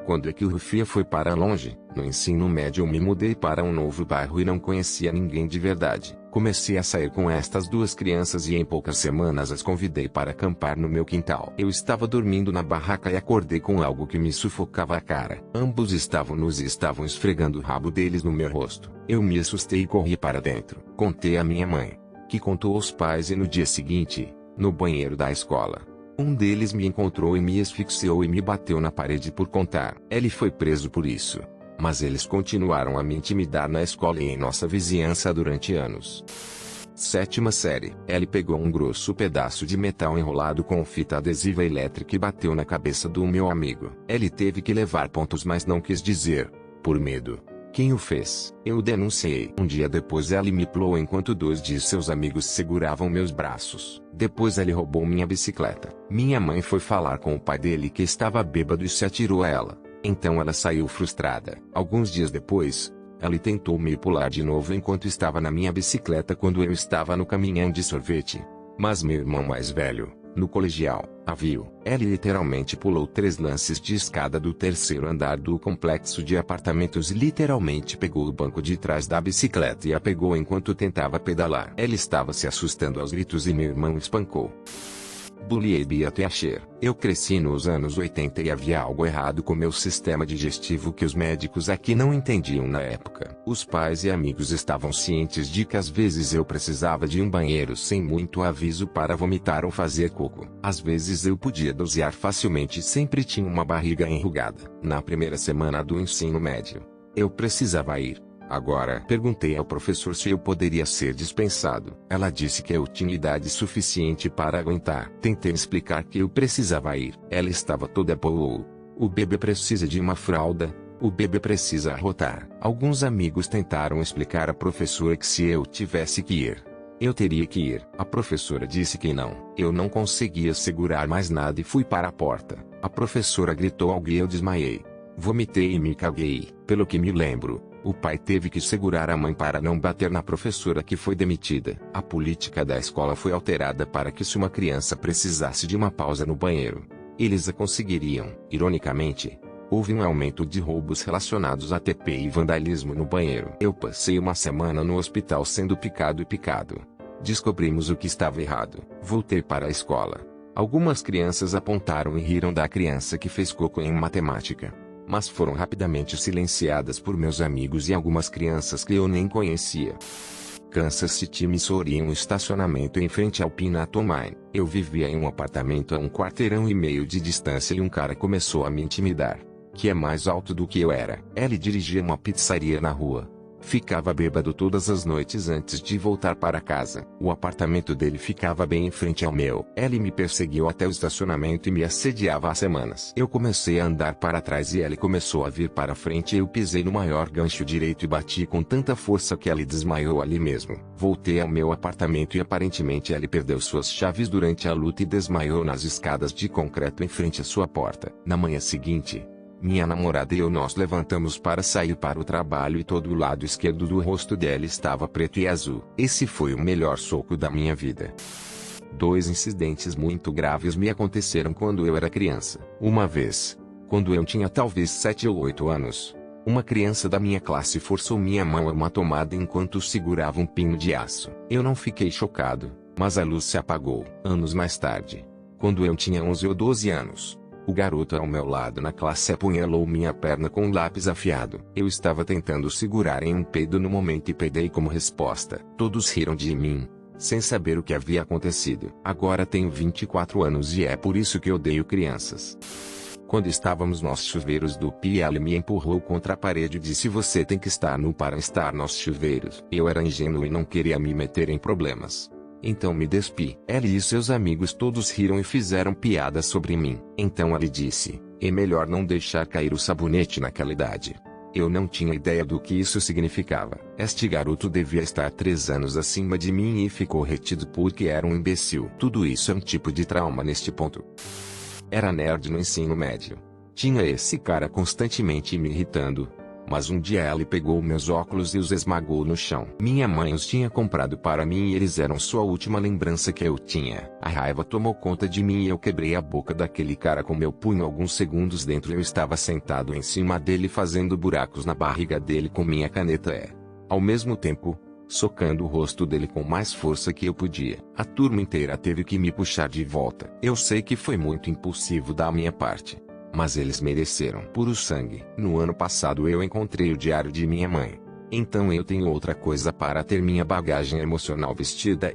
Quando é que o Rufia foi para longe? No ensino médio eu me mudei para um novo bairro e não conhecia ninguém de verdade. Comecei a sair com estas duas crianças e em poucas semanas as convidei para acampar no meu quintal. Eu estava dormindo na barraca e acordei com algo que me sufocava a cara. Ambos estavam nus e estavam esfregando o rabo deles no meu rosto. Eu me assustei e corri para dentro. Contei à minha mãe, que contou aos pais e no dia seguinte, no banheiro da escola, um deles me encontrou e me asfixiou e me bateu na parede por contar. Ele foi preso por isso. Mas eles continuaram a me intimidar na escola e em nossa vizinhança durante anos. Sétima série. Ele pegou um grosso pedaço de metal enrolado com fita adesiva elétrica e bateu na cabeça do meu amigo. Ele teve que levar pontos, mas não quis dizer, por medo, quem o fez. Eu denunciei. Um dia depois ele me pulou enquanto dois de seus amigos seguravam meus braços. Depois ele roubou minha bicicleta. Minha mãe foi falar com o pai dele que estava bêbado e se atirou a ela. Então ela saiu frustrada. Alguns dias depois, ele tentou me pular de novo enquanto estava na minha bicicleta quando eu estava no caminhão de sorvete. Mas meu irmão mais velho, no colegial, a viu. Ele literalmente pulou 3 lances de escada do 3º andar do complexo de apartamentos e literalmente pegou o banco de trás da bicicleta e a pegou enquanto tentava pedalar. Ele estava se assustando aos gritos e meu irmão espancou. Bullying até Asher. Eu cresci nos anos 80 e havia algo errado com meu sistema digestivo que os médicos aqui não entendiam na época. Os pais e amigos estavam cientes de que às vezes eu precisava de um banheiro sem muito aviso para vomitar ou fazer cocô. Às vezes eu podia dosear facilmente e sempre tinha uma barriga enrugada. Na primeira semana do ensino médio, eu precisava ir. Agora, perguntei ao professor se eu poderia ser dispensado. Ela disse que eu tinha idade suficiente para aguentar. Tentei explicar que eu precisava ir. Ela estava toda boa. O bebê precisa de uma fralda. O bebê precisa arrotar. Alguns amigos tentaram explicar à professora que se eu tivesse que ir, eu teria que ir. A professora disse que não. Eu não conseguia segurar mais nada e fui para a porta. A professora gritou algo e eu desmaiei. Vomitei e me caguei. Pelo que me lembro, o pai teve que segurar a mãe para não bater na professora que foi demitida. A política da escola foi alterada para que se uma criança precisasse de uma pausa no banheiro, eles a conseguiriam. Ironicamente, houve um aumento de roubos relacionados a TP e vandalismo no banheiro. Eu passei uma semana no hospital sendo picado e picado. Descobrimos o que estava errado. Voltei para a escola. Algumas crianças apontaram e riram da criança que fez cocô em matemática, mas foram rapidamente silenciadas por meus amigos e algumas crianças que eu nem conhecia. Kansas City, Missouri, em um estacionamento em frente ao Peanut Mine. Eu vivia em um apartamento a 1,5 quarteirão de distância e um cara começou a me intimidar, que é mais alto do que eu era. Ele dirigia uma pizzaria na rua. Ficava bêbado todas as noites antes de voltar para casa. O apartamento dele ficava bem em frente ao meu. Ele me perseguiu até o estacionamento e me assediava há semanas. Eu comecei a andar para trás e ele começou a vir para frente e eu pisei no maior gancho direito e bati com tanta força que ele desmaiou ali mesmo. Voltei ao meu apartamento e aparentemente ele perdeu suas chaves durante a luta e desmaiou nas escadas de concreto em frente à sua porta. Na manhã seguinte, minha namorada e eu nós levantamos para sair para o trabalho e todo o lado esquerdo do rosto dela estava preto e azul. Esse foi o melhor soco da minha vida. 2 incidentes muito graves me aconteceram quando eu era criança. Uma vez, quando eu tinha talvez 7 ou 8 anos, uma criança da minha classe forçou minha mão a uma tomada enquanto segurava um pino de aço. Eu não fiquei chocado, mas a luz se apagou. Anos mais tarde, quando eu tinha 11 ou 12 anos, o garoto ao meu lado na classe apunhalou minha perna com um lápis afiado. Eu estava tentando segurar em um peido no momento e peidei como resposta. Todos riram de mim, sem saber o que havia acontecido. Agora tenho 24 anos e é por isso que odeio crianças. Quando estávamos nos chuveiros do pia, ele me empurrou contra a parede e disse: "Você tem que estar nu para estar nos chuveiros." Eu era ingênuo e não queria me meter em problemas. Então me despi. Ele e seus amigos todos riram e fizeram piadas sobre mim. Então ele disse: "É melhor não deixar cair o sabonete naquela idade." Eu não tinha ideia do que isso significava. Este garoto devia estar 3 anos acima de mim e ficou retido porque era um imbecil. Tudo isso é um tipo de trauma neste ponto. Era nerd no ensino médio. Tinha esse cara constantemente me irritando. Mas um dia ela pegou meus óculos e os esmagou no chão. Minha mãe os tinha comprado para mim e eles eram sua última lembrança que eu tinha. A raiva tomou conta de mim e eu quebrei a boca daquele cara com meu punho. Alguns segundos dentro eu estava sentado em cima dele fazendo buracos na barriga dele com minha caneta ao mesmo tempo, socando o rosto dele com mais força que eu podia. A turma inteira teve que me puxar de volta. Eu sei que foi muito impulsivo da minha parte, mas eles mereceram puro sangue. No ano passado eu encontrei o diário de minha mãe. Então eu tenho outra coisa para ter minha bagagem emocional vestida.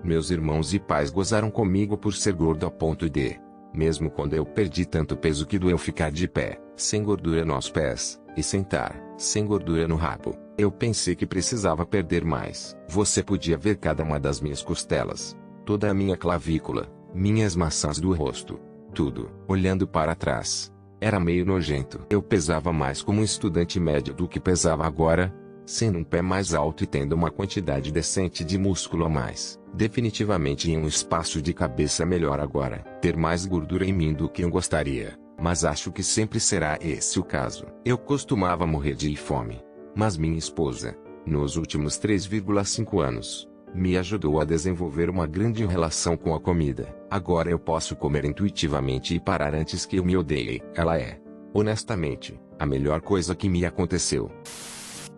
Meus irmãos e pais gozaram comigo por ser gordo a ponto de, mesmo quando eu perdi tanto peso que doeu ficar de pé, sem gordura nos pés, e sentar, sem gordura no rabo, eu pensei que precisava perder mais. Você podia ver cada uma das minhas costelas, toda a minha clavícula, minhas maçãs do rosto, tudo. Olhando para trás, era meio nojento. Eu pesava mais como um estudante médio do que pesava agora, sendo um pé mais alto e tendo uma quantidade decente de músculo a mais. Definitivamente em um espaço de cabeça melhor agora. Ter mais gordura em mim do que eu gostaria, mas acho que sempre será esse o caso. Eu costumava morrer de fome, mas minha esposa, nos últimos 3,5 anos, me ajudou a desenvolver uma grande relação com a comida. Agora eu posso comer intuitivamente e parar antes que eu me odeie. Ela é, honestamente, a melhor coisa que me aconteceu.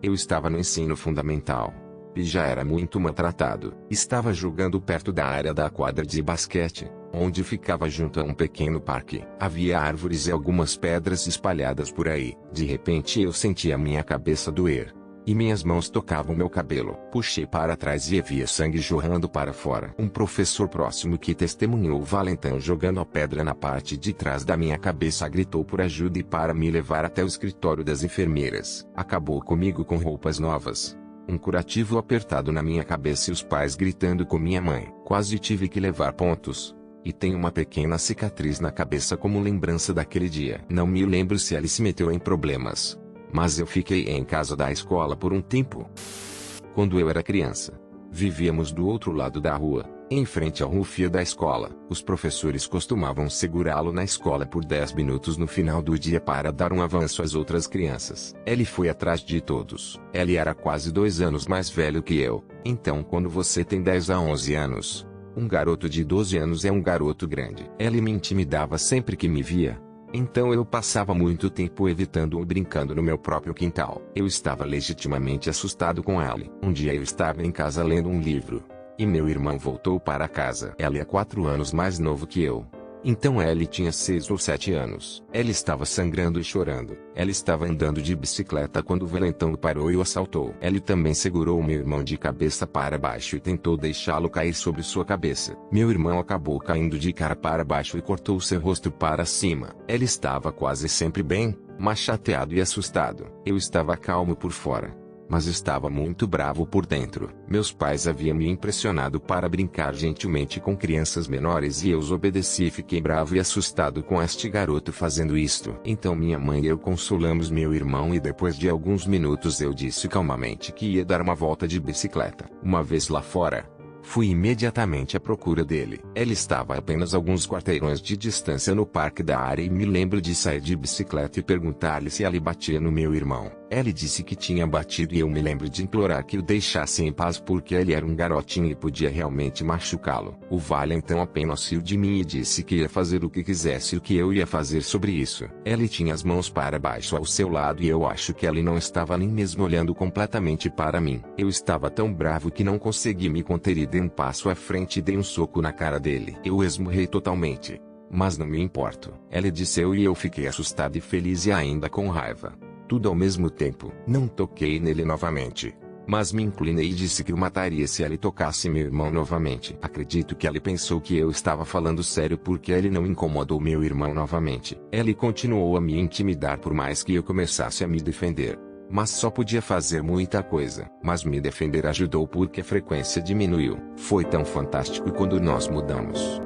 Eu estava no ensino fundamental e já era muito maltratado. Estava jogando perto da área da quadra de basquete, onde ficava junto a um pequeno parque. Havia árvores e algumas pedras espalhadas por aí. De repente eu senti a minha cabeça doer, e minhas mãos tocavam meu cabelo. Puxei para trás e havia sangue jorrando para fora. Um professor próximo que testemunhou o valentão jogando a pedra na parte de trás da minha cabeça gritou por ajuda e para me levar até o escritório das enfermeiras. Acabou comigo com roupas novas, um curativo apertado na minha cabeça e os pais gritando com minha mãe. Quase tive que levar pontos, e tenho uma pequena cicatriz na cabeça como lembrança daquele dia. Não me lembro se ele se meteu em problemas, mas eu fiquei em casa da escola por um tempo. Quando eu era criança, vivíamos do outro lado da rua, em frente ao rufia da escola. Os professores costumavam segurá-lo na escola por 10 minutos no final do dia para dar um avanço às outras crianças. Ele foi atrás de todos. Ele era quase 2 anos mais velho que eu. Então quando você tem 10 a 11 anos, um garoto de 12 anos é um garoto grande. Ele me intimidava sempre que me via. Então eu passava muito tempo evitando-o brincando no meu próprio quintal. Eu estava legitimamente assustado com ele. Um dia eu estava em casa lendo um livro, e meu irmão voltou para casa. Ele é 4 anos mais novo que eu. Então ele tinha 6 ou 7 anos. Ele estava sangrando e chorando. Ele estava andando de bicicleta quando o valentão o parou e o assaltou. Ele também segurou meu irmão de cabeça para baixo e tentou deixá-lo cair sobre sua cabeça. Meu irmão acabou caindo de cara para baixo e cortou seu rosto para cima. Ele estava quase sempre bem, mas chateado e assustado. Eu estava calmo por fora, mas estava muito bravo por dentro. Meus pais haviam me impressionado para brincar gentilmente com crianças menores e eu os obedeci e fiquei bravo e assustado com este garoto fazendo isto. Então minha mãe e eu consolamos meu irmão e depois de alguns minutos eu disse calmamente que ia dar uma volta de bicicleta. Uma vez lá fora, fui imediatamente à procura dele. Ele estava a apenas alguns quarteirões de distância no parque da área e me lembro de sair de bicicleta e perguntar-lhe se ele batia no meu irmão. Ele disse que tinha batido e eu me lembro de implorar que o deixasse em paz porque ele era um garotinho e podia realmente machucá-lo. O valentão apenas riu de mim e disse que ia fazer o que quisesse e o que eu ia fazer sobre isso. Ele tinha as mãos para baixo ao seu lado e eu acho que ele não estava nem mesmo olhando completamente para mim. Eu estava tão bravo que não consegui me conter e dei um passo à frente e dei um soco na cara dele. Eu esmurrei totalmente, mas não me importo. Ele disse e eu fiquei assustado e feliz e ainda com raiva. Tudo ao mesmo tempo. Não toquei nele novamente, mas me inclinei e disse que o mataria se ele tocasse meu irmão novamente. Acredito que ele pensou que eu estava falando sério porque ele não incomodou meu irmão novamente. Ele continuou a me intimidar por mais que eu começasse a me defender, mas só podia fazer muita coisa. Mas me defender ajudou porque a frequência diminuiu. Foi tão fantástico quando nós mudamos.